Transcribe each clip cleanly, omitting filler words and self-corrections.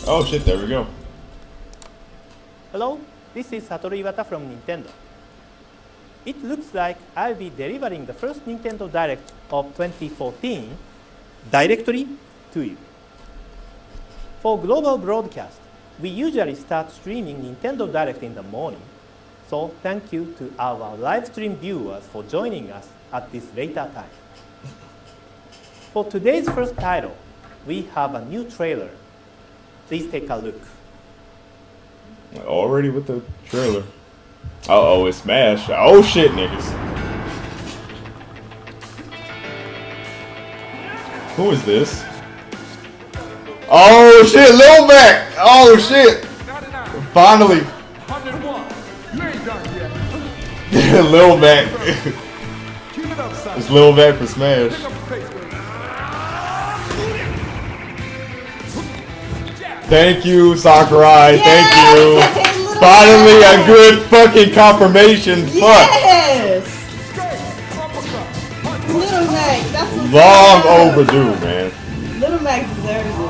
Oh shit, there we go. Hello, this is Satoru Iwata from Nintendo. It looks like I'll be delivering the first Nintendo Direct of 2014 directly to you. For global broadcast, we usually start streaming Nintendo Direct in the morning, so thank you to our live stream viewers for joining us at this later time. For today's first title, we have a new trailer. Please take a look. Already with the trailer. Uh-oh, it's Smash. Oh shit, niggas. Who is this? Oh shit, Lil Mac! Oh shit! Finally! Lil Mac. It's Lil Mac for Smash. Thank you, Sakurai. Thank you. Finally, a good fucking confirmation. Yes. Little Mac, that's what's Long up. overdue, man. Little Mac deserves it.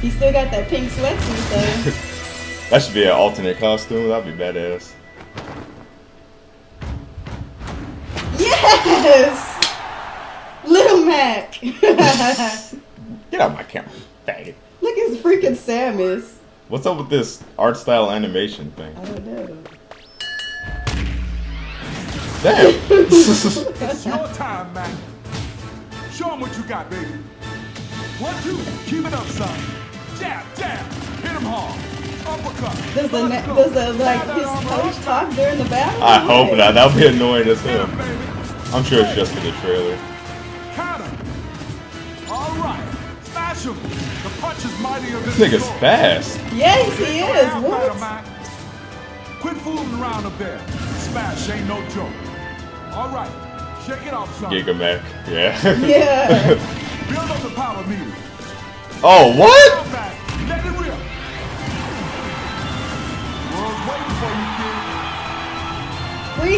He still got that pink sweatsuit though. That should be an alternate costume. That'd be badass. Yes. Little Mac. Get out of my camera, faggot. Look at freaking Samus. What's up with this art style animation thing? I don't know. Damn. It's your time, man. Show them what you got, baby. 1, 2, keep it up, son. Jab, jab, hit him hard. Uppercut. Does the like his coach talk during the battle? I hope not. That would be annoying as Hit hell. him, baby. I'm sure it's just for the trailer. Counter. All right. Smash him. The punch is mightier than This the nigga's sword. fast. Yes, he Go is. down, What? Dynamite. Quit fooling around up there. Smash ain't no joke. All right. Shake it off, son. Giga Mac. Yeah. Yeah. Build up the power meter. Oh, what? Come back. Let it rip. World's waiting for you, kid.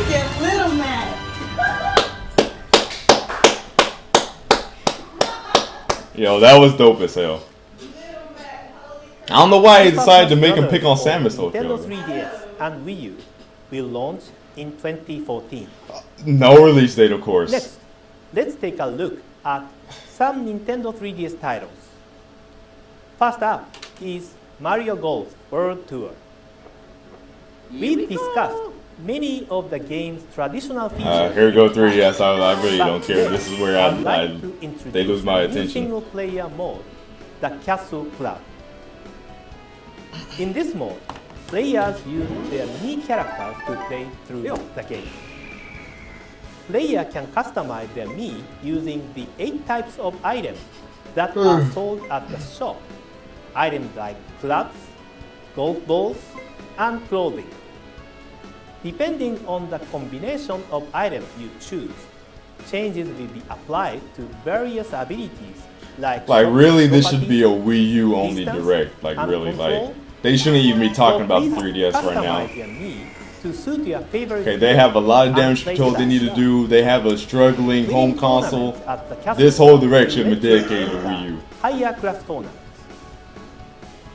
Freaking Little Mac. Yo, that was dope as hell. I don't know why he decided to make him pick on Samus so Nintendo early. 3DS and Wii U will launch in 2014. No release date, of course. Next, let's take a look at some Nintendo 3DS titles. First up is Mario Golf World Tour. We discussed many of the game's traditional features. Here we go 3DS. I really don't care. This is where I'd like to introduce they lose my a new attention. single-player mode, the Castle Club. In this mode, players use their Mii characters to play through the game. Player can customize their Mii using the 8 types of items that are sold at the shop. Items like clubs, golf balls, and clothing. Depending on the combination of items you choose, changes will be applied to various abilities like really, this should be a Wii U only distance, direct. Like, and really, control. like, they shouldn't even be talking So about the please 3DS right now. customize your Mii to suit your favorite Okay, they have a lot of and damage play control they style. need to do. They have a struggling home Winning console. tournaments at the Castle This whole Club direction will is let you dedicated to enter Wii U. Higher class tournaments.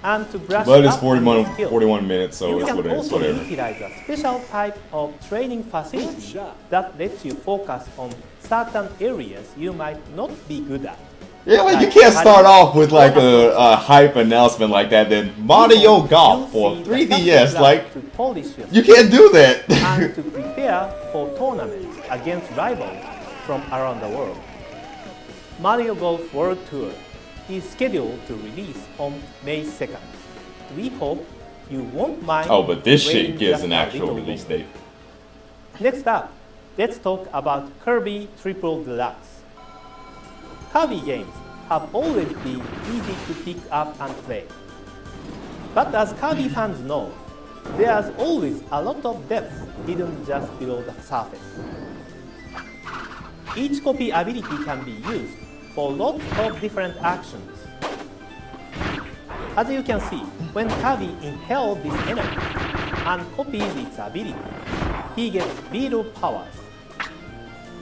And to brush But it's up on your skills, 41 minutes, so you it's can whatever. also whatever. utilize a special type of training facility that lets you focus on certain areas you might not be good at. Yeah, like you can't start off with like a hype announcement like that. Then Mario Golf for 3DS, like to polish yourself you can't do that. and to prepare for tournaments against rivals from around the world. Mario Golf World Tour is scheduled to release on May 2nd. We hope you won't mind. Oh, but this shit waiting gives just an a actual little release longer. date. Next up, let's talk about Kirby Triple Deluxe. Kirby games have always been easy to pick up and play. But as Kirby fans know, there's always a lot of depth hidden just below the surface. Each copy ability can be used for lots of different actions. As you can see, when Kirby inhales this enemy and copies its ability, he gets beetle powers.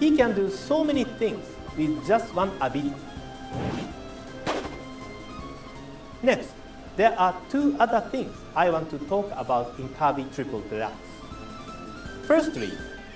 He can do so many things with just one ability. Next, there are two other things I want to talk about in Kirby Triple Deluxe. Firstly,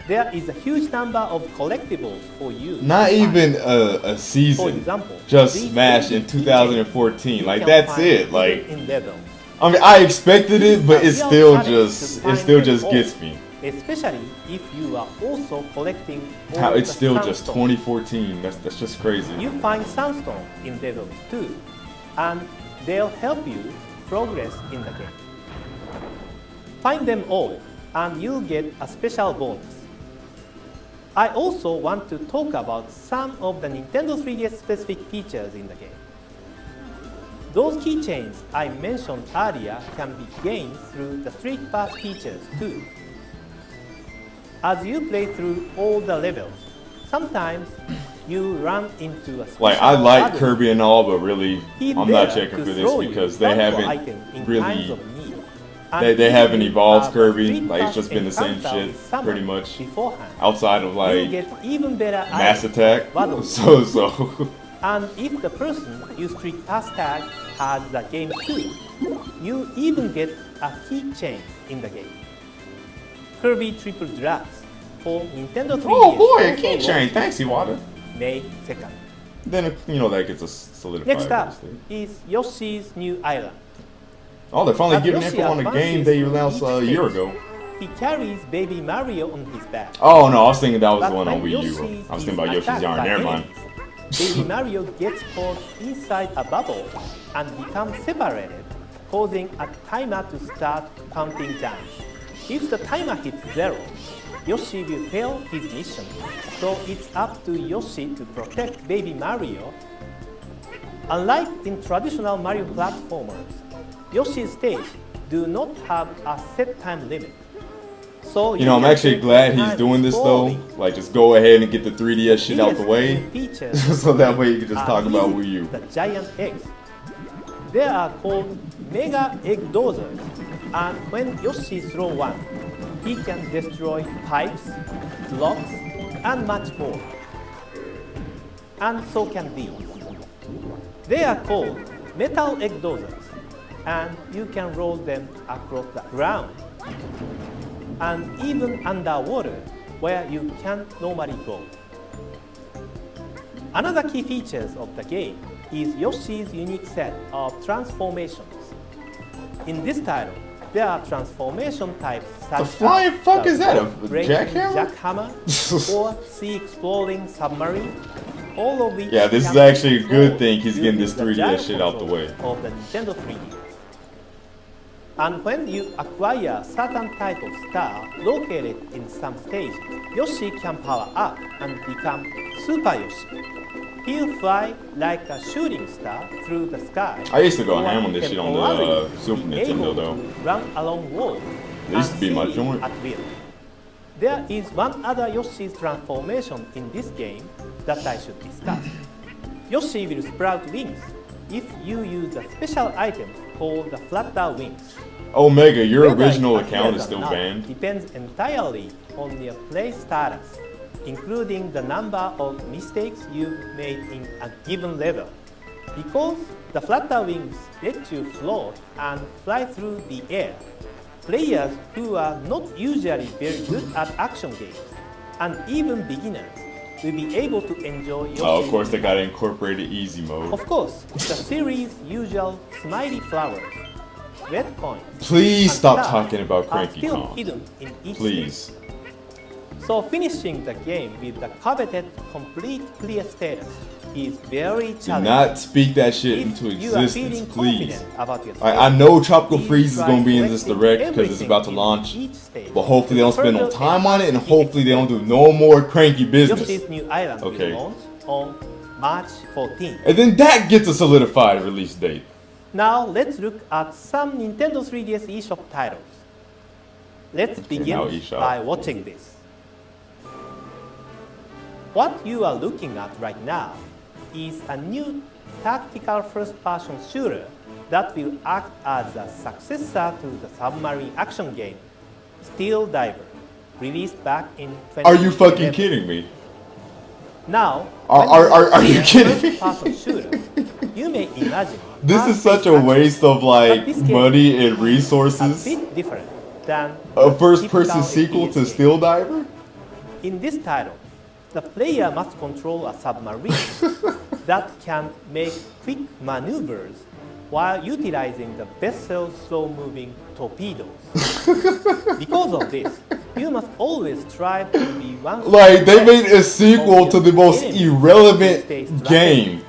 there is a huge number of collectibles for you. Not to find. even a For season. example, Just these Smash in baby 2014. keychains Like you that's can find it. Like even in levels. I mean, I expected it, but It's it a still real challenge just to it find still them just all, gets me. Especially if you are also collecting all How it's the still just sunstones. 2014. That's just crazy. You find sunstone in levels too, and they'll help you progress in the game. Find them all, and you'll get a special bonus. I also want to talk about some of the Nintendo 3DS specific features in the game. Those keychains I mentioned earlier can be gained through the Street Pass features too. As you play through all the levels, sometimes you run into a special Like I like button Kirby and all, but really hid I'm not there checking to for throw this you because they helpful item haven't in times really of need. And they if haven't you evolved have a Kirby. Street Like it's Pass just been the same encounter shit with someone pretty much beforehand, outside of you like get even better Mass items Attack. like Waddle. So And if the person you Street Pass tag has the game too, you even get a keychain in the game. Kirby Triple Deluxe for Nintendo 3DS. oh boy, a also keychain. launched Thanks, Iwata. May 2nd. Then you know that gets us solidified. Next up obviously. is Yoshi's New Island. Oh, they're finally As giving Yoshi info on the advances game they through announced each a year stage, ago. He carries baby Mario on his back. Oh no, I was thinking that was the But one on when Wii U. Yoshi I was is thinking about Yoshi's attacked Yarn. by Never mind. enemies, baby Mario gets caught inside a bubble and becomes separated, causing a timer to start counting down. If the timer hits 0, Yoshi will fail his mission, so it's up to Yoshi to protect baby Mario. Unlike in traditional Mario platformers, Yoshi's stage do not have a set time limit. So You know, I'm can actually take glad your he's time doing this though. exploring. Like, just go ahead and get the 3DS shit out the These way, new features so that way you can just are talk about easy. Wii U. The giant eggs. They are called mega egg dozers, and when Yoshi throws one, he can destroy pipes, blocks, and much more. And so can these. They are called metal egg dozers, and you can roll them across the ground and even underwater where you can't normally go. Another key features of the game is Yoshi's unique set of transformations. In this title, there are transformation types such The flying fuck the is that, a breaking jackhammer? jackhammer or sea exploring submarine, all of which Yeah, this can is actually a be good controlled thing he's getting this using the 3DS gyro shit out the way. control of the Nintendo 3DS. And when you acquire certain type of star located in some stage, Yoshi can power up and become Super Yoshi. He'll fly like a shooting star through the sky. I used to go or ham on this can shit on allow the you Super to be Nintendo able though. to run along walls It used to be and my see joint. at will. There is one other Yoshi's transformation in this game that I should discuss. Yoshi will sprout wings if you use a special item called the flutter wings. Omega, your Whether original it account appears is or still not banned. Depends entirely on your play status, including the number of mistakes you've made in a given level. Because the flutter wings let you float and fly through the air, players who are not usually very good at action games, and even beginners, will be able to enjoy Yoshi's Oh, of course they gotta incorporate the easy mode. Of course, the series' usual smiley flowers, red coins, Please and stop stars talking about are Cranky still Kong. hidden in each Please. stage. So finishing the game with the coveted complete clear status is very Do challenging. not speak that shit If into you are existence, feeling please. confident about your I stage, know Tropical please Freeze is try gonna be in this collecting direct because it's everything about to in launch. each stage But hopefully they don't spend no further time on it, and enhance the hopefully they don't do experience. no more cranky business. Yoshi's New Island Okay. will launch on March 14th. And then that gets a solidified release date. Now let's look at some Nintendo 3DS eShop titles. Let's begin now eShop. by watching this. What you are looking at right now is a new tactical first-person shooter that will act as a successor to the submarine action game, Steel Diver, released back in 2011. Are you fucking kidding me? Now, Are you kidding me? First-person shooter, you may imagine This is such a waste of like money and a resources. bit different than A the first-person typical sequel FPS to game. Steel Diver? In this title, the player must control a submarine that can make quick maneuvers while utilizing the vessel slow-moving torpedoes. Because of this, you must always strive to be one Like, they step made a ahead sequel of to your the most enemy irrelevant to stay strategic. game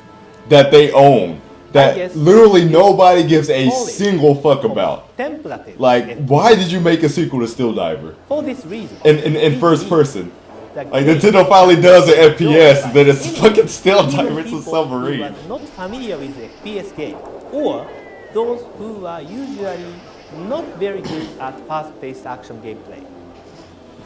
that they own. I That guess literally nobody gives a call it single fuck about. contemplative Like, FPS. why did you make a sequel to Steel Diver? For this reason, In we first believe person. the Like, game Nintendo finally does an is FPS, enjoyed then by it's anyone, fucking Steel even Diver, it's a people who submarine. are not familiar with the FPS game, or those who are usually not very good at fast-paced action gameplay.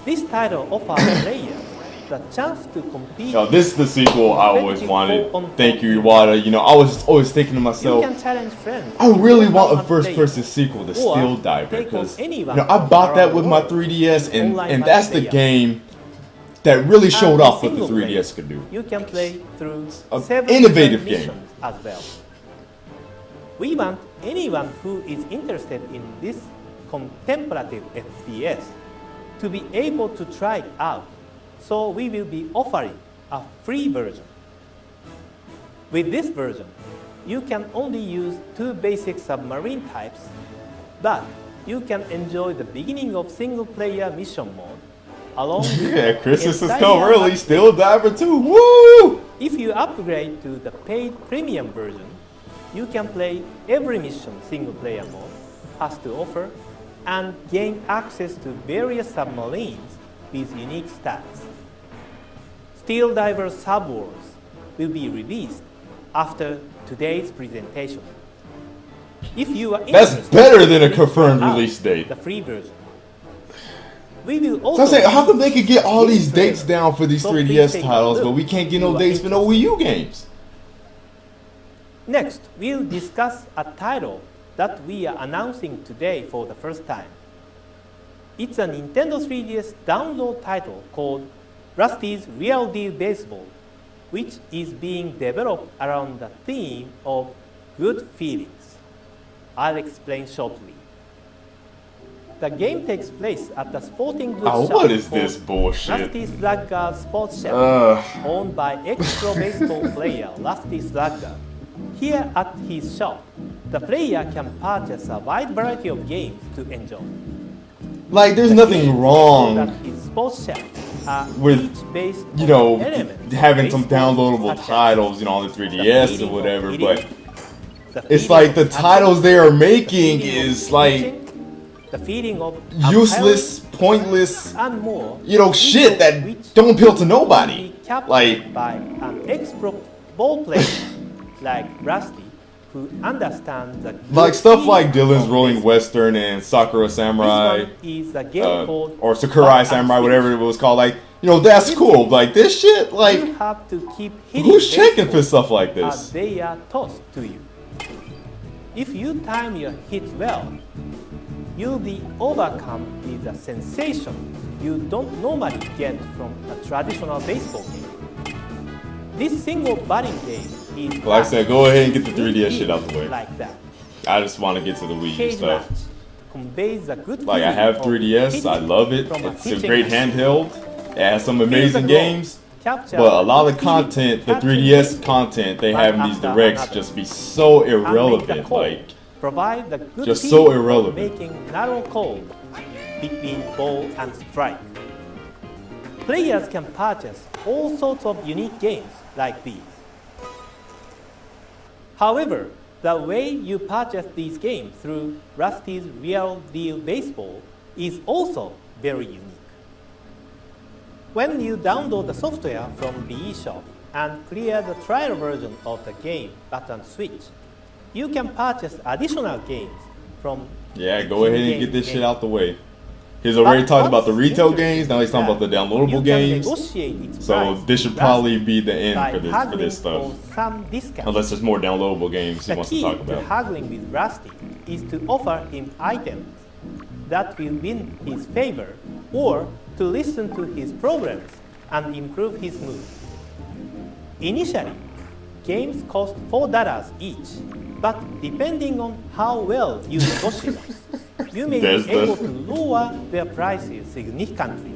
This title offers players the chance to compete. Yo, this is the sequel I always wanted. Thank you, Iwata. You know, I was always thinking to You myself, can challenge friends. I really want a One first-person sequel to or Steel Diver take on because anyone I bought that around with the my world 3DS, online and that's the multiplayer. game that really showed And off what the single 3DS player, could do. You can play through An 7 innovative different game. missions as well. We want anyone who is interested in this contemplative FPS to be able to try it out, so we will be offering a free version. With this version, you can only use 2 basic submarine types, but you can enjoy the beginning of single-player mission mode along with Yeah, Christmas has entire come early. multiplayer. Steel Diver 2. Woo! If you upgrade to the paid premium version, you can play every mission single-player mode has to offer and gain access to various submarines with unique stats. Steel Diver Sub Wars will be released after today's presentation. If you are That's interested, better than a please confirmed check out release date. The free version. We will So also I'm saying, how come they could get all release these trailer. dates down for these So please 3DS take a titles, look but we can't get no if you are dates for no Wii U games? Next, we'll discuss a title that we are announcing today for the first time. It's a Nintendo 3DS download title called Rusty's Real Deal Baseball, which is being developed around the theme of good feelings. I'll explain shortly. The game takes place at the sporting goods Oh, shop what is called this bullshit? Rusty Slugger Sports Shop, Ugh. owned by ex-pro baseball player Rusty Slugger. Here at his shop, the player can purchase a wide variety of games to enjoy. Like, there's The nothing games wrong at his sports shop are with, each based you on know, elements of having some baseball, downloadable such as titles, you know, on the 3DS or feeling whatever, of but hitting, the it's feeling like of the tackling, titles they are the making feeling of is like pitching, the feeling of useless, umpiring, pointless, and more, you know, shit each that of which don't appeal to can nobody. be captured Like, by an ex-pro ball player like Rusty, who understands the like good stuff like feeling Dylan's of Rolling baseball. Western and Sakura Samurai, This one is a game called or Sakurai Bat and Samurai, Switch. whatever it was called. Like, you know, that's cool. Like, this shit, You like, have to keep hitting who's checking for baseballs stuff like as this? they are tossed to you. If you time your hit well, you'll be overcome with a sensation you don't normally get from a traditional baseball game. This single batting game is Like I said, go ahead and get the 3DS shit out the way. like that. I just want to get to the Wii U Cage stuff. match conveys a good Like, I feeling have of 3DS, I hitting love it. from It's a pitching great machine. handheld. It has some Feels amazing the glow, games. capture But a lot of the the feeling content, the catching 3DS baseball content they one have in these after directs another. just be so and make the irrelevant. call, Like, provide the good just so feeling of irrelevant. making narrow call between ball and strike. Players can purchase all sorts of unique games like these. However, the way you purchase these games through Rusty's Real Deal Baseball is also very unique. When you download the software from the eShop and clear the trial version of the game Bat & Switch, you can purchase additional games from yeah, the go ahead and in-game get this shit game. out the way. He's already But talked about the what's retail interesting games, now he's is talking about the that downloadable you can games. negotiate its So price this should with probably Rusty be the by end for this haggling stuff. for some discount. Unless there's more downloadable games he The wants to key talk to about. haggling with Rusty is to offer him items that will win his favor or to listen to his problems and improve his mood. Initially, games cost $4 each, but depending on how well you negotiate, you may be able to lower their prices significantly.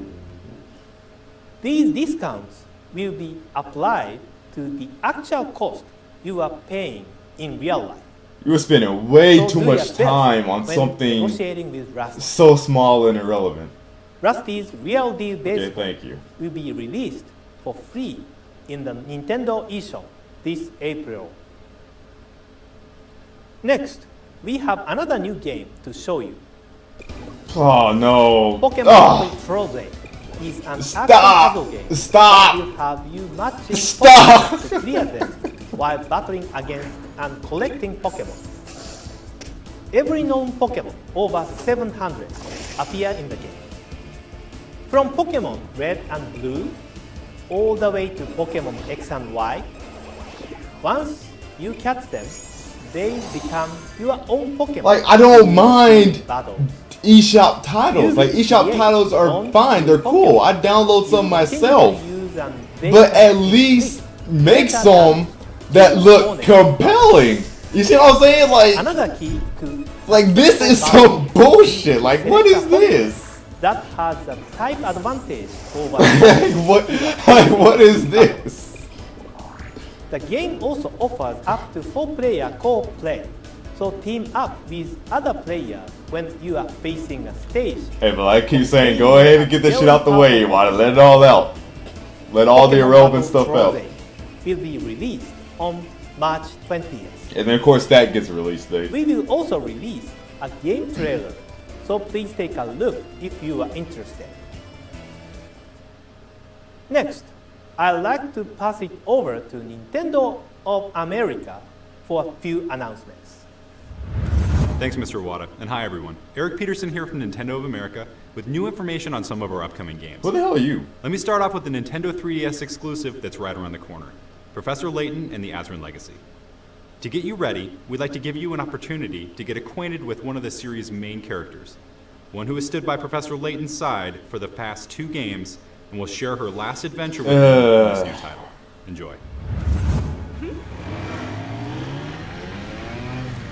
These discounts will be applied to the actual cost you are paying in real life. You were spending way So too do much your best time on when something negotiating with Rusty. so small and irrelevant. Rusty's Real Deal Okay, Baseball thank you. will be released for free in the Nintendo eShop this April. Next, we have another new game to show you. Oh no. Pokémon Trozei is an action Stop! puzzle game Stop! that will have you matching Stop! Pokémon to clear them while battling against and collecting Pokémon. Every known Pokémon, over 700, appear in the game. From Pokémon Red and Blue, all the way to Pokémon X and Y, once you catch them, they become your own Pokémon. Like, I don't mind Battle. eShop titles. Like, eShop titles are fine. They're cool. I download some myself. But at least make some that look compelling. You see what I'm saying? Another key to Like this is some bullshit. Like, what is this? that has a type advantage over what is this? The game also offers up to 4-player co-op play, so team up with other players when you are facing a stage. Hey, but I keep saying, go ahead and get this shit out the way. Why let it all out? Let all the irrelevant stuff out. Will be released on March 20th. And then of course that gets released date. We will also release a game trailer, so please take a look if you are interested. Next, I'd like to pass it over to Nintendo of America for a few announcements. Thanks, Mr. Iwata, and hi everyone. Eric Peterson here from Nintendo of America with new information on some of our upcoming games. Who the hell are you? Let me start off with the Nintendo 3DS exclusive that's right around the corner, Professor Layton and the Azran Legacy. To get you ready, we'd like to give you an opportunity to get acquainted with one of the series' main characters, one who has stood by Professor Layton's side for the past 2 games and will share her last adventure with you in this new title. Enjoy.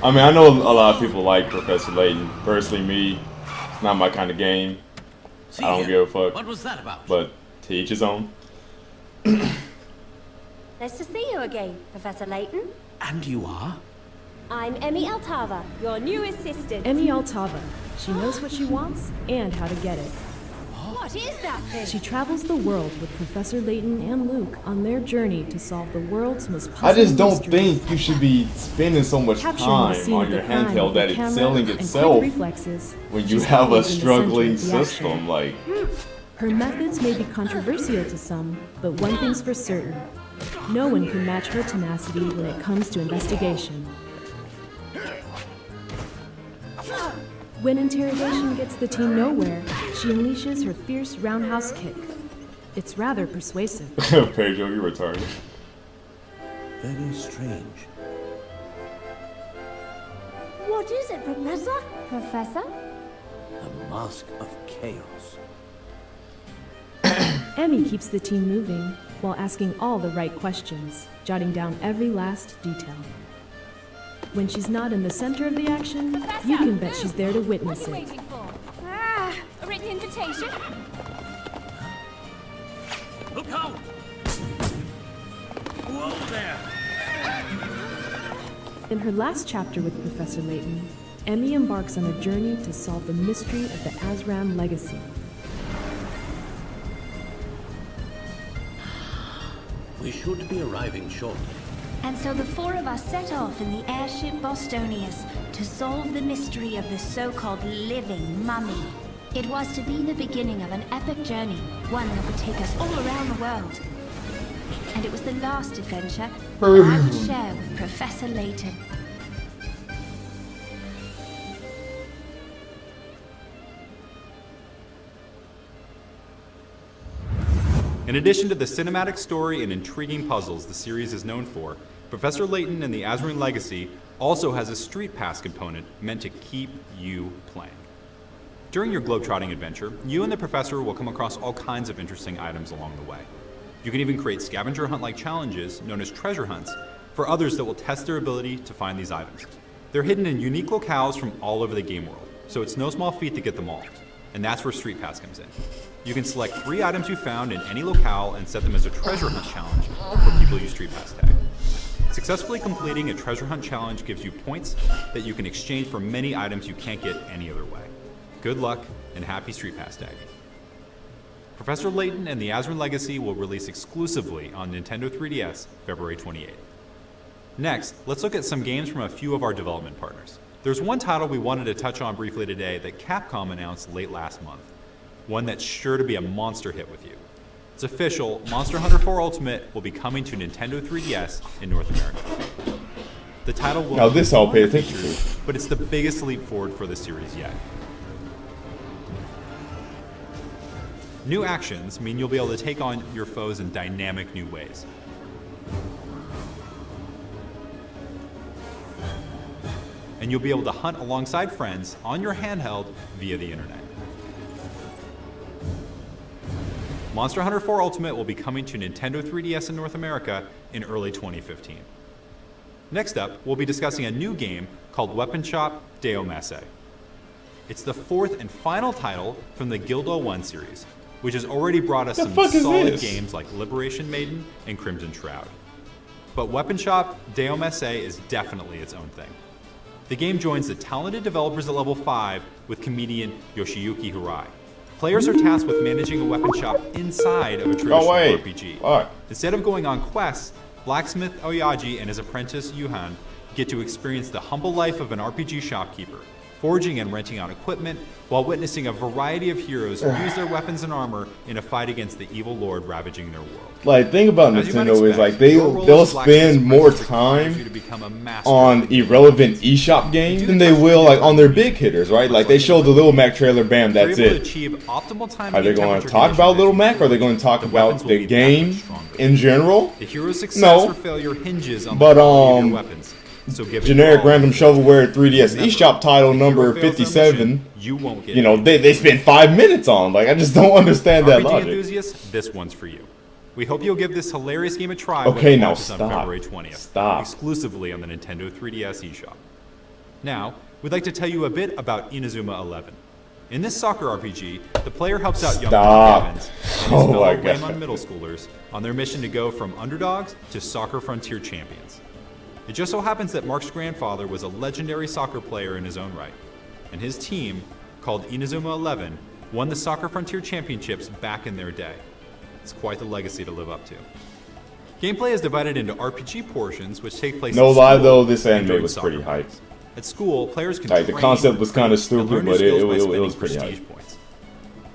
I mean, I know a lot of people like Professor Layton. Personally, me, it's not my kind of game. I don't give a fuck. What was that about? But to each his own. Nice to see you again, Professor Layton. And you are? I'm Emmy Altava, your new assistant. Emmy Altava. She knows what she wants and how to get it. What is that thing? She travels the world with Professor Layton and Luke on their journey to solve the world's most puzzling I just don't mysteries. think you should be spending so much Capturing the time scene on of your the crime handheld with that the it's camera selling and itself quick reflexes, when you she's have a always in the center struggling of the action. system. Like, Her methods may be controversial to some, but one thing's for certain. No one can match her tenacity when it comes to investigation. When interrogation gets the team nowhere, she unleashes her fierce roundhouse kick. It's rather persuasive. Pedro, you retarded. Very strange. What is it, Professor? Professor? The mask of chaos. Emmy keeps the team moving while asking all the right questions, jotting down every last detail. When she's not in the center of the action, you can bet she's there to witness it. For? Ah, a written invitation? Look out! Whoa there! In her last chapter with Professor Layton, Emmy embarks on a journey to solve the mystery of the Azran Legacy. We should be arriving shortly. And so the 4 of us set off in the airship Bostonius to solve the mystery of the so-called living mummy. It was to be the beginning of an epic journey, one that would take us all around the world. And it was the last adventure that I would share with Professor Layton. In addition to the cinematic story and intriguing puzzles the series is known for, Professor Layton and the Azran Legacy also has a street pass component meant to keep you playing. During your globetrotting adventure, you and the professor will come across all kinds of interesting items along the way. You can even create scavenger hunt-like challenges, known as treasure hunts, for others that will test their ability to find these items. They're hidden in unique locales from all over the game world, so it's no small feat to get them all. And that's where Street Pass comes in. You can select 3 items you found in any locale and set them as a treasure hunt challenge for people who use Street Pass tag. Successfully completing a treasure hunt challenge gives you points that you can exchange for many items you can't get any other way. Good luck and happy Street Pass tagging. Professor Layton and the Azran Legacy will release exclusively on Nintendo 3DS February 28th. Next, let's look at some games from a few of our development partners. There's one title we wanted to touch on briefly today that Capcom announced late last month. One that's sure to be a monster hit with you. It's official, Monster Hunter 4 Ultimate will be coming to Nintendo 3DS in North America. The title will now this I'll pay attention to, but it's the biggest leap forward for the series yet. New actions mean you'll be able to take on your foes in dynamic new ways. And you'll be able to hunt alongside friends on your handheld via the internet. Monster Hunter 4 Ultimate will be coming to Nintendo 3DS in North America in early 2015. Next up, we'll be discussing a new game called Weapon Shop de Omasse. It's the 4th and final title from the Guild 01 series, which has already brought us some solid games like Liberation Maiden and Crimson Shroud. But Weapon Shop de Omasse is definitely its own thing. The game joins the talented developers at level 5 with comedian Yoshiyuki Hirai. Players are tasked with managing a weapon shop inside of a traditional RPG. Instead of going on quests, blacksmith Oyaji and his apprentice Yuhan get to experience the humble life of an RPG shopkeeper, forging and renting out equipment while witnessing a variety of heroes use their weapons and armor in a fight against the evil lord ravaging their world. Like, thing about Nintendo is like they'll spend more time on irrelevant eShop games than they will like on their big hitters, right? Like they showed the Little Mac trailer, bam, that's it. Are they going to talk about Little Mac? Or are they going to talk about the game in general? No. But so generic random shovelware 3DS eShop title number 57, you know, they spent 5 minutes on. Like, I just don't understand that logic. Enthusiasts, this one's for you. We hope you'll give this hilarious game a try okay, when it now launches stop. on February 20th, Stop. exclusively on the Nintendo 3DS eShop. Now, we'd like to tell you a bit about Inazuma 11. In this soccer RPG, the player helps out young Mark Evans and his fellow Waymon middle schoolers on their mission to go from underdogs to soccer frontier champions. It just so happens that Mark's grandfather was a legendary soccer player in his own right, and his team, called Inazuma 11, won the Soccer Frontier Championships back in their day. It's quite the legacy to live up to. Gameplay is divided into RPG portions, which take place no at lie school though, this anime during was soccer pretty hype. At school, players can like, the concept was kind of stupid, but it was pretty prestige hype. Points.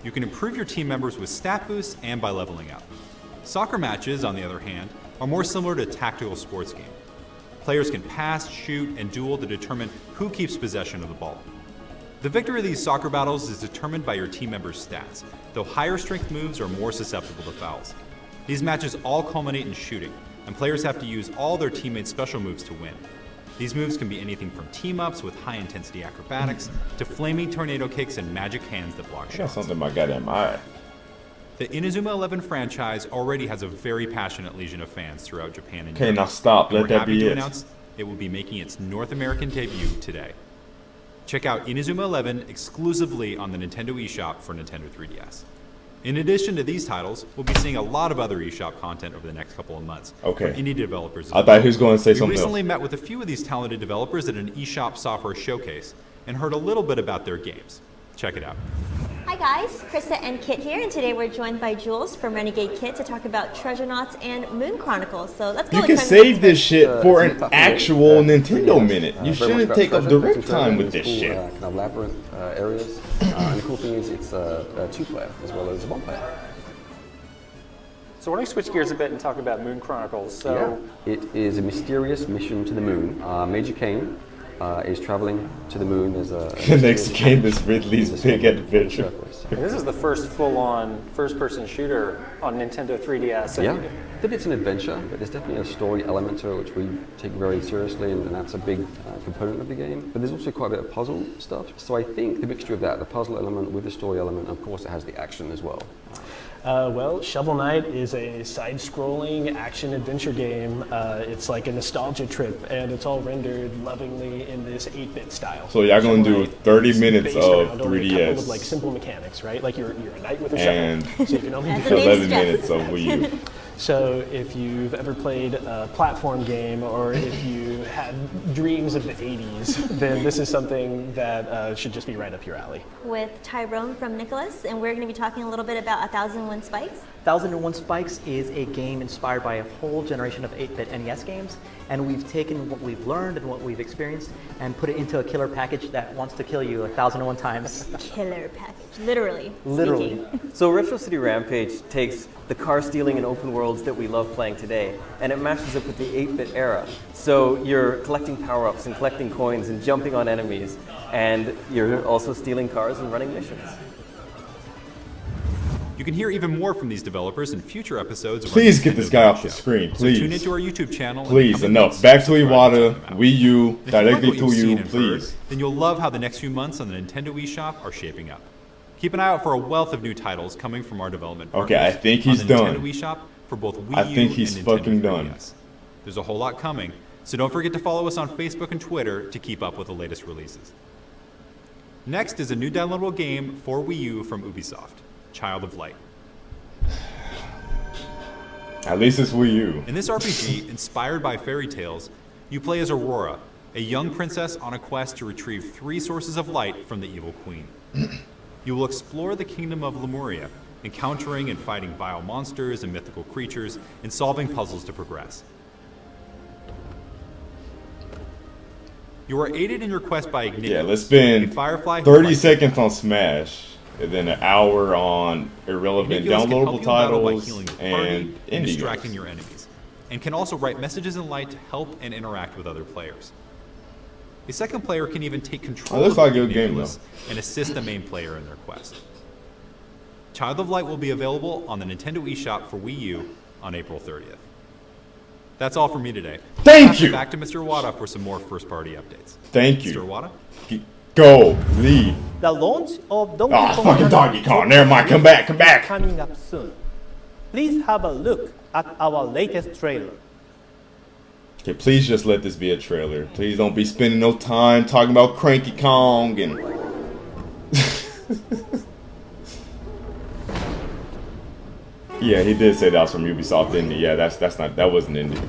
You can improve your team members with stat boosts and by leveling up. Soccer matches, on the other hand, are more similar to a tactical sports game. Players can pass, shoot, and duel to determine who keeps possession of the ball. The victory of these soccer battles is determined by your team members' stats, though higher strength moves are more susceptible to fouls. These matches all culminate in shooting, and players have to use all their teammates' special moves to win. These moves can be anything from team-ups with high-intensity acrobatics to flaming tornado kicks and magic hands that block shots. I got something in my goddamn eye. The Inazuma 11 franchise already has a very passionate legion of fans throughout Japan and Okay, Europe. now stop. And Let that happy be to it. announce it will be making its North American debut today. Check out Inazuma 11 exclusively on the Nintendo eShop for Nintendo 3DS. In addition to these titles, we'll be seeing a lot of other eShop content over the next couple of months from indie developers. I thought he was going to say something else. We recently met with a few of these talented developers at an eShop software showcase and heard a little bit about their games. Check it out. Hi guys, Krista and Kit here, and today we're joined by Jules from Renegade Kit to talk about Treasure Knots and Moon Chronicles. So let's go. You can save this shit for an actual Nintendo minute. You shouldn't take up direct time with this shit. Kind of labyrinth areas, and the cool thing is it's a 2-player as well as a 1-player. So why don't we switch gears a bit and talk about Moon Chronicles? So it is a mysterious mission to the moon. Major Kane is traveling to the moon. There's the next game is Ridley's Big Adventure. This is the first full-on first-person shooter on Nintendo 3DS. Yeah, that it's an adventure, but there's definitely a story element to it which we take very seriously, and that's a big component of the game. But there's also quite a bit of puzzle stuff. So I think the mixture of that, the puzzle element with the story element, of course it has the action as well. Well, Shovel Knight is a side-scrolling action-adventure game. It's like a nostalgia trip, and it's all rendered lovingly in this 8-bit style. So y'all gonna do 30 minutes based of around only a couple 3DS of like simple mechanics, right? Like you're a knight with a and shovel, so you can only do 11 minutes of Wii U. So if you've ever played a platform game or if you had dreams of the 80s, then this is something that should just be right up your alley. With Tyrone from Nicholas, and we're going to be talking a little bit about 1001 Spikes. 1001 Spikes is a game inspired by a whole generation of 8-bit NES games, and we've taken what we've learned and what we've experienced and put it into a killer package that wants to kill you 1001 times. Killer package, literally. Literally. Speaking. So Retro City Rampage takes the car stealing and open worlds that we love playing today, and it matches up with the 8-bit era. So you're collecting power-ups and collecting coins and jumping on enemies, and you're also stealing cars and running missions. You can hear even more from these developers in future episodes. Please get this guy off the screen, please. So tune into our YouTube channel. Please, enough. Back to Iwata, Wii U, directly to you, please. Then you'll love how the next few months on the Nintendo eShop are shaping up. Keep an eye out for a wealth of new titles coming from our development partners. Okay, I think he's on the done. Nintendo eShop for both Wii U I think he's and Nintendo fucking 3DS. done. There's a whole lot coming, so don't forget to follow us on Facebook and Twitter to keep up with the latest releases. Next is a new downloadable game for Wii U from Ubisoft, Child of Light. At least it's Wii U. In this RPG, inspired by fairy tales, you play as Aurora, a young princess on a quest to retrieve 3 sources of light from the evil queen. You will explore the kingdom of Lemuria, encountering and fighting vile monsters and mythical creatures, and solving puzzles to progress. You are aided in your quest by Ignition. Yeah, let's spend a firefly who 30 likes seconds on Smash, and then an hour on irrelevant Igniculus can help downloadable you battle by titles healing your and party and indie distracting games. your enemies, and can also write messages in light to help and interact with other players. A second player can even take control looks of like a the good game, Igniculus and assist the main player in their quest. Child of Light will be available on the Nintendo eShop for Wii U on April 30th. That's all for me today. Thank Pass it you. Back to Mr. Iwata for some more first-party updates. Thank Mr. you. Iwata? Go, leave. The launch of Donkey Ah, Kong fucking Donkey Kong. Never mind. Come back. Come back. coming up soon. Please have a look at our latest trailer. Okay, please just let this be a trailer. Please don't be spending no time talking about Cranky Kong and. Yeah, he did say that was from Ubisoft, didn't he? Yeah, that wasn't indie.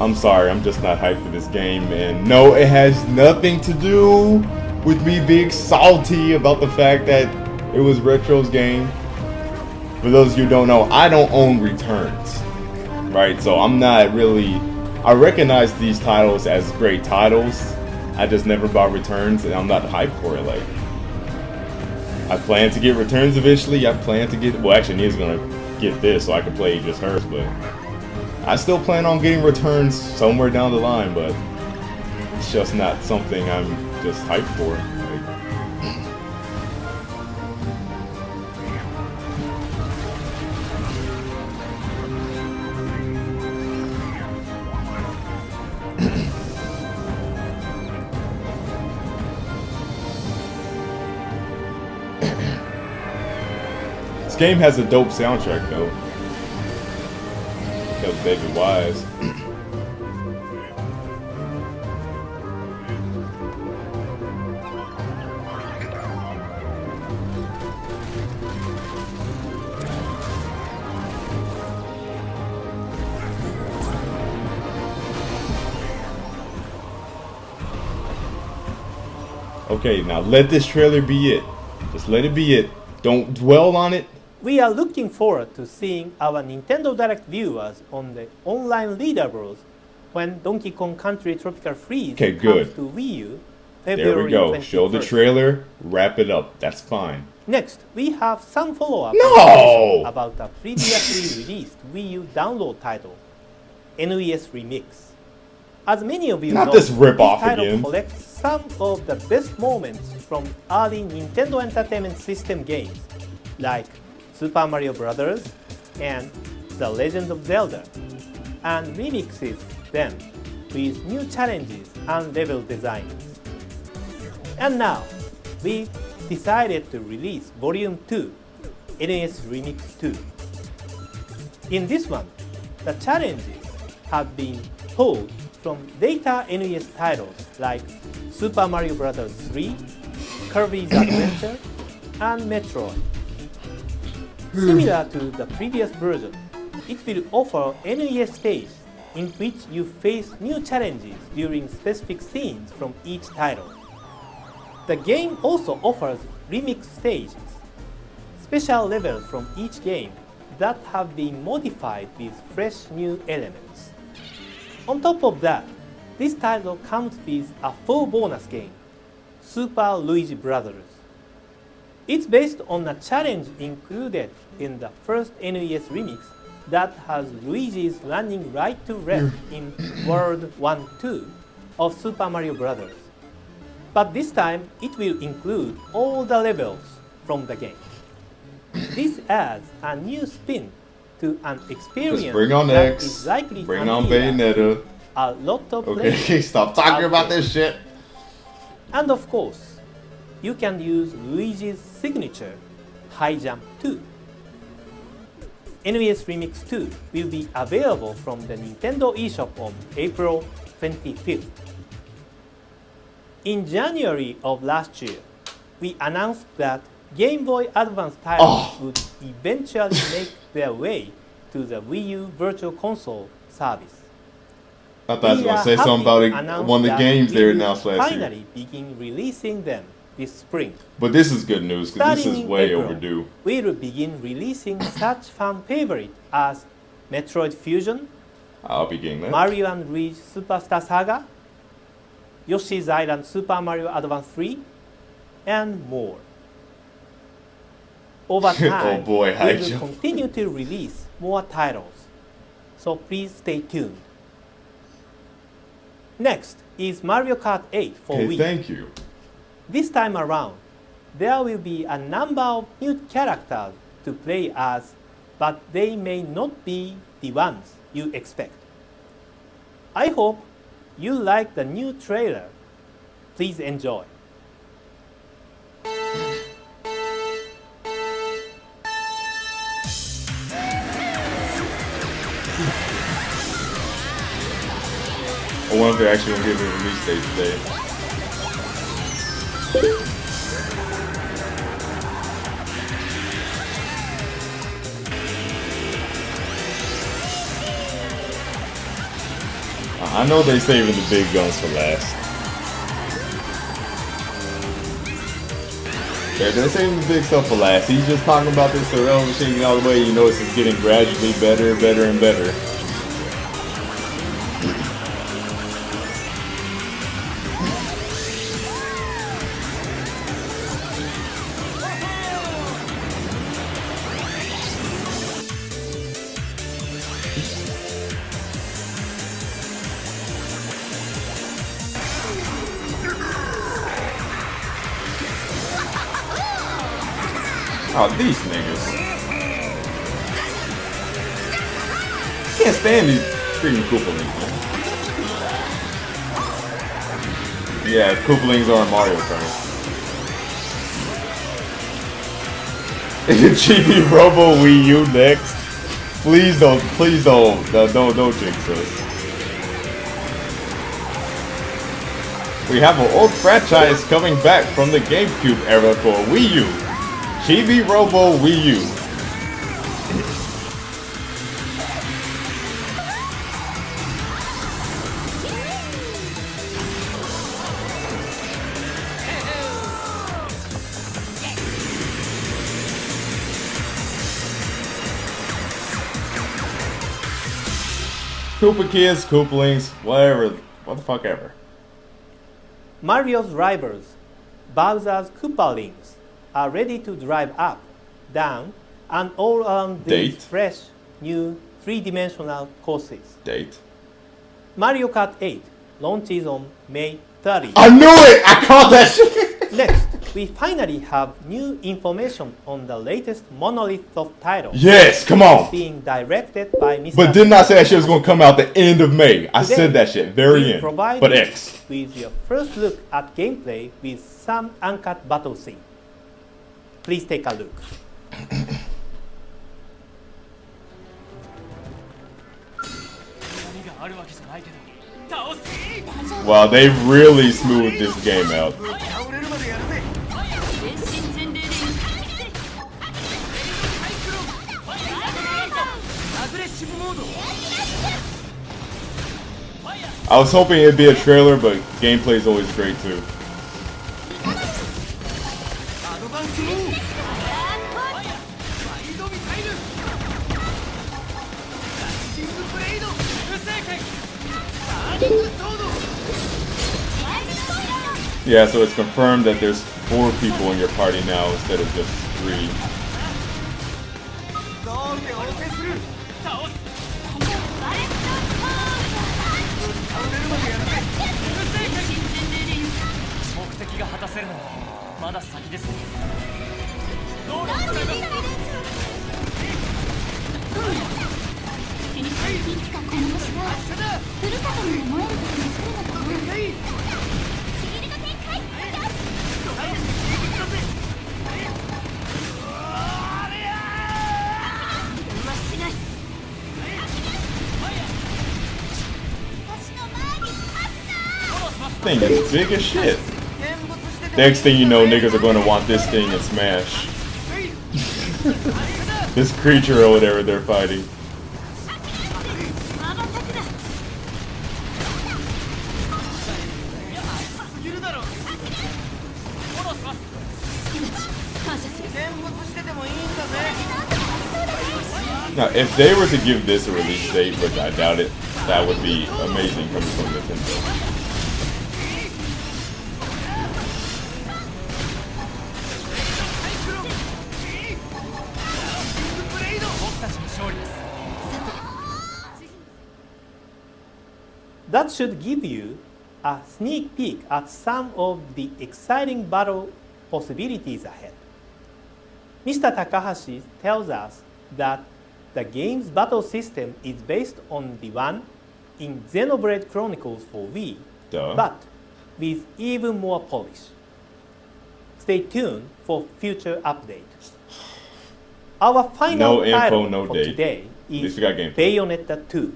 I'm sorry, I'm just not hyped for this game, and no, it has nothing to do with me being salty about the fact that it was Retro's game. For those of you who don't know, I don't own Returns, right? So I'm not really, I recognize these titles as great titles, I just never bought Returns, and I'm not hyped for it. Like, I plan to get Returns eventually, I plan to get, well actually Nia's gonna get this so I can play just hers, but I still plan on getting Returns somewhere down the line, but it's just not something I'm just hyped for. This game has a dope soundtrack though. That was David Wise. Okay, now let this trailer be it. Just let it be it. Don't dwell on it. We are looking forward to seeing our Nintendo Direct viewers on the online leaderboards when Donkey Kong Country Tropical Freeze Okay, comes good. to Wii U There February we go. 21st. Show the trailer, wrap it up. That's fine. Next, we have some follow-up No! about a previously released Wii U download title, NES Remix. As many of you Not know, this rip-off this title again. collects some of the best moments from early Nintendo Entertainment System games, like Super Mario Bros. And The Legend of Zelda, and remixes them with new challenges and level designs. And now, we decided to release Volume 2, NES Remix 2. In this one, the challenges have been pulled from later NES titles like Super Mario Bros. 3, Kirby's Adventure, and Metroid. Similar to the previous version, it will offer NES stage in which you face new challenges during specific scenes from each title. The game also offers remix stages, special levels from each game that have been modified with fresh new elements. On top of that, this title comes with a full bonus game, Super Luigi Brothers. It's based on a challenge included in the first NES remix that has Luigi's running right to left in World 1-2 of Super Mario Bros. But this time, it will include all the levels from the game. This adds a new spin to an experience Just bring on that X, is likely bring on familiar Bayonetta. a lot of Okay, players stop talking out about there. this shit. And of course, you can use Luigi's signature high jump too. NES Remix 2 will be available from the Nintendo eShop on April 25th. In January of last year, we announced that Game Boy Advance titles would eventually make their way to the Wii U Virtual Console service. I thought you were going to say happy something to about announce one of the that games we they will announced last year. finally begin releasing them this spring. But this is good news because this Starting is in way April, overdue. We'll begin releasing such fan favorites as Metroid Fusion, I'll be getting that. Mario and Luigi Superstar Saga, Yoshi's Island Super Mario Advance 3, and more. Over time, Oh boy, we high will jump. continue to release more titles, so please stay tuned. Next is Mario Kart 8 for Hey, Wii. thank you. This time around, there will be a number of new characters to play as, but they may not be the ones you expect. I hope you like the new trailer. Please enjoy. I wonder if they're actually going to give it a release date today. I know they're saving the big guns for last. They're saving the big stuff for last. He's just talking about this so everything all the way. You know, it's just getting gradually better, better, and better. Oh, these niggas. Can't stand these freaking Koopalings, man. Yeah, Koopalings are in Mario Kart. GB Robo Wii U next. Please don't jinx us. We have an old franchise coming back from the GameCube era for Wii U. Chibi Robo Wii U. Koopa Kids, Koopalings, whatever, what the fuck ever. Mario's rivals, Bowser's Koopalings, are ready to drive up, down, and all around these Date. fresh, new, three-dimensional courses. Date. Mario Kart 8 launches on May 30th. I knew it! I called that shit! Next, we finally have new information on the latest Monolith soft title. Yes, come on. Being directed by Mr. But didn't I say that shit was gonna come out the end of May? I Today, said that shit very we end. provide But you X. with your first look at gameplay with some uncut battle scene. Please take a look. Wow, they really smoothed this game out. I was hoping it'd be a trailer, but gameplay is always great too. Yeah, so it's confirmed that there's 4 people in your party now instead of just 3. Thing is big as shit. Next thing you know, niggas are going to want this thing in Smash. This creature or whatever they're fighting. Now, if they were to give this a release date, which I doubt it, that would be amazing coming from Nintendo. That should give you a sneak peek at some of the exciting battle possibilities ahead. Mr. Takahashi tells us that the game's battle system is based on the one in Xenoblade Chronicles for Wii, but with even more polish. Stay tuned for future updates. Our final title for today is Bayonetta 2.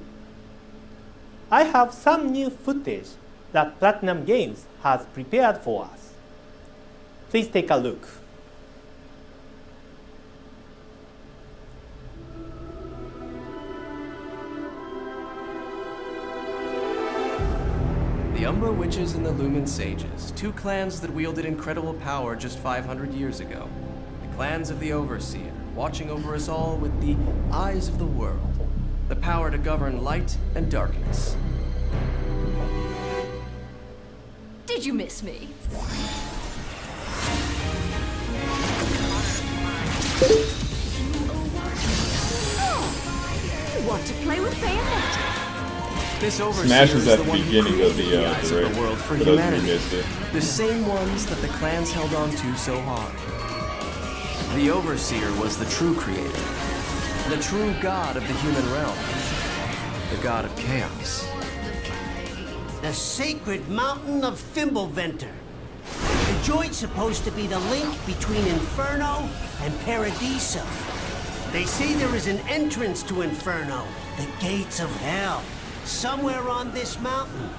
I have some new footage that Platinum Games has prepared for us. Please take a look. The Umbra Witches and the Lumen Sages, 2 clans that wielded incredible power just 500 years ago. The clans of the Overseer, watching over us all with the eyes of the world. The power to govern light and darkness. Did you miss me? Want to play with Bayonetta? This Overseer Smash was at is the one who beginning of created the eyes of raid, the world for for those who humanity. missed it. The same ones that the clans held on to so hard. The Overseer was the true creator. The true god of the human realm. The god of chaos. The sacred mountain of Thimbleventer. The joint's supposed to be the link between Inferno and Paradiso. They say there is an entrance to Inferno, the gates of hell, somewhere on this mountain.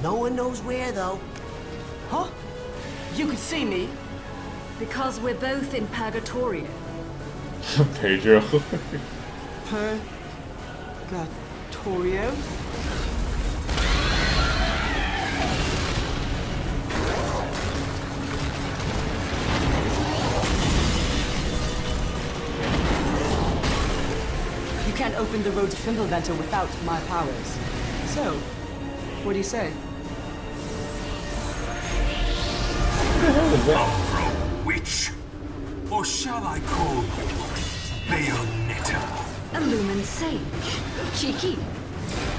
No one knows where, though. Huh? You could see me. Because we're both in Purgatorio. Pedro. Purgatorio? You can't open the road to Thimbleventer without my powers. So, what do you say? Umbra Witch? Or shall I call Bayonetta? A Lumen Sage. Cheeky.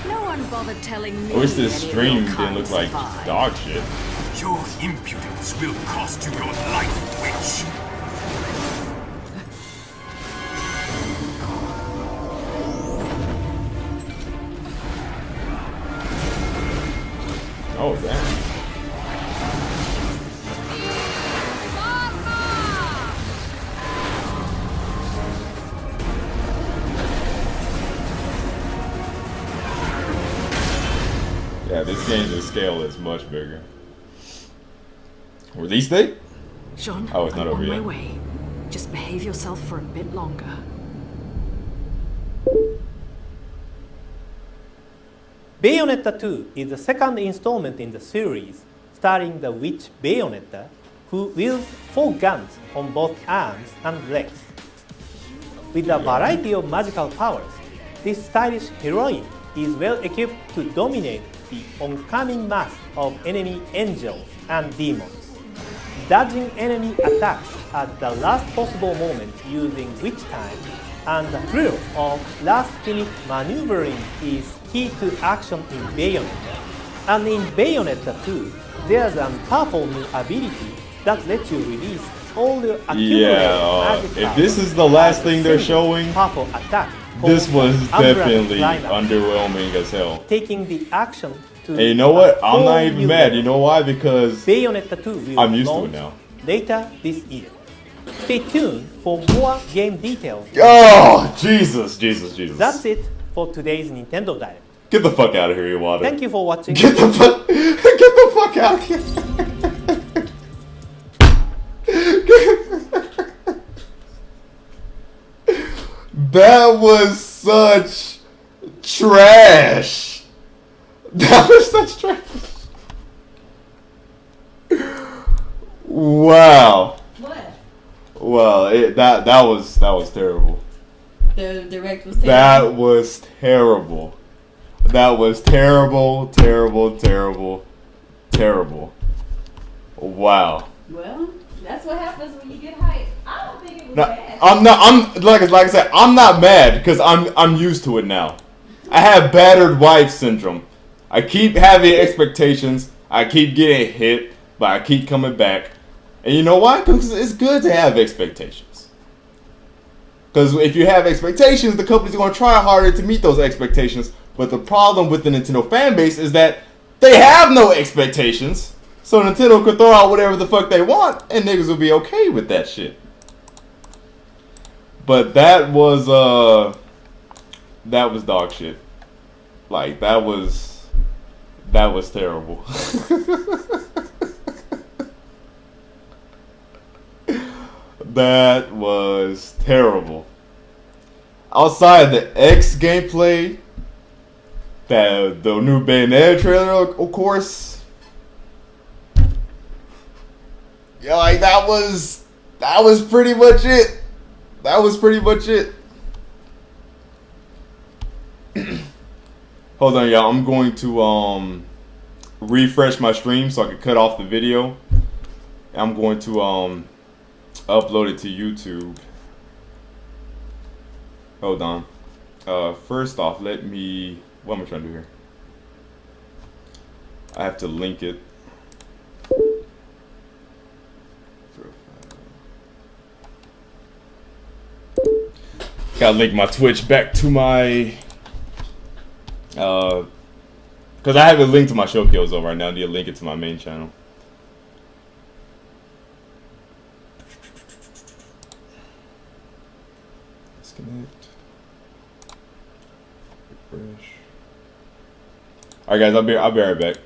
No one bothered telling me. I wish this any stream real didn't look like kinds of dog shit. Your impudence will cost you your life, witch. Oh, damn. Yeah, this game's scale is much bigger. Release date? Sean, Oh, it's not I'm over on my yet. way. Just behave yourself for a bit longer. Bayonetta 2 is the second installment in the series, starring the witch Bayonetta, who wields 4 guns on both arms and legs. With a variety of magical powers, this stylish heroine is well equipped to dominate the oncoming mass of enemy angels and demons. Dodging enemy attacks at the last possible moment using witch time and the thrill of last-minute maneuvering is key to action in Bayonetta. And in Bayonetta 2, there's a powerful new ability that lets you release all your accumulated magic if this is the last thing they're showing, powerful attack. this was Umbrella definitely lineup, underwhelming as hell. taking the action to And you know what? I'm not whole even new mad. level. You know why? Because Bayonetta 2 will I'm used to it launch now. later this year. Stay tuned for more game details. Oh, Jesus. That's it for today's Nintendo Direct. Get the fuck out of here, Iwata. Thank you for watching. Get the fuck out of here. That was such trash. That was such trash. Wow. What? Well, that was terrible. The direct was terrible. That was terrible. That was terrible. Wow. Well, that's what happens when you get hyped. I don't think it was No, bad. I'm like I said, I'm not mad because I'm used to it now. I have battered wife syndrome. I keep having expectations. I keep getting hit, but I keep coming back. And you know why? Because it's good to have expectations. Because if you have expectations, the company's going to try harder to meet those expectations. But the problem with the Nintendo fan base is that they have no expectations. So Nintendo could throw out whatever the fuck they want, and niggas will be okay with that shit. But that was dog shit. Like that was terrible. That was terrible. Outside the X gameplay, the new Bayonetta trailer, of course. Yeah, like that was pretty much it. That was pretty much it. Hold on, y'all. I'm going to refresh my stream so I can cut off the video. I'm going to upload it to YouTube. Hold on. First off, what am I trying to do here? I have to link it. Gotta link my Twitch back to my because I have it linked to my Shokios over right now. I need to link it to my main channel. Disconnect. Refresh. Alright guys, I'll be right back.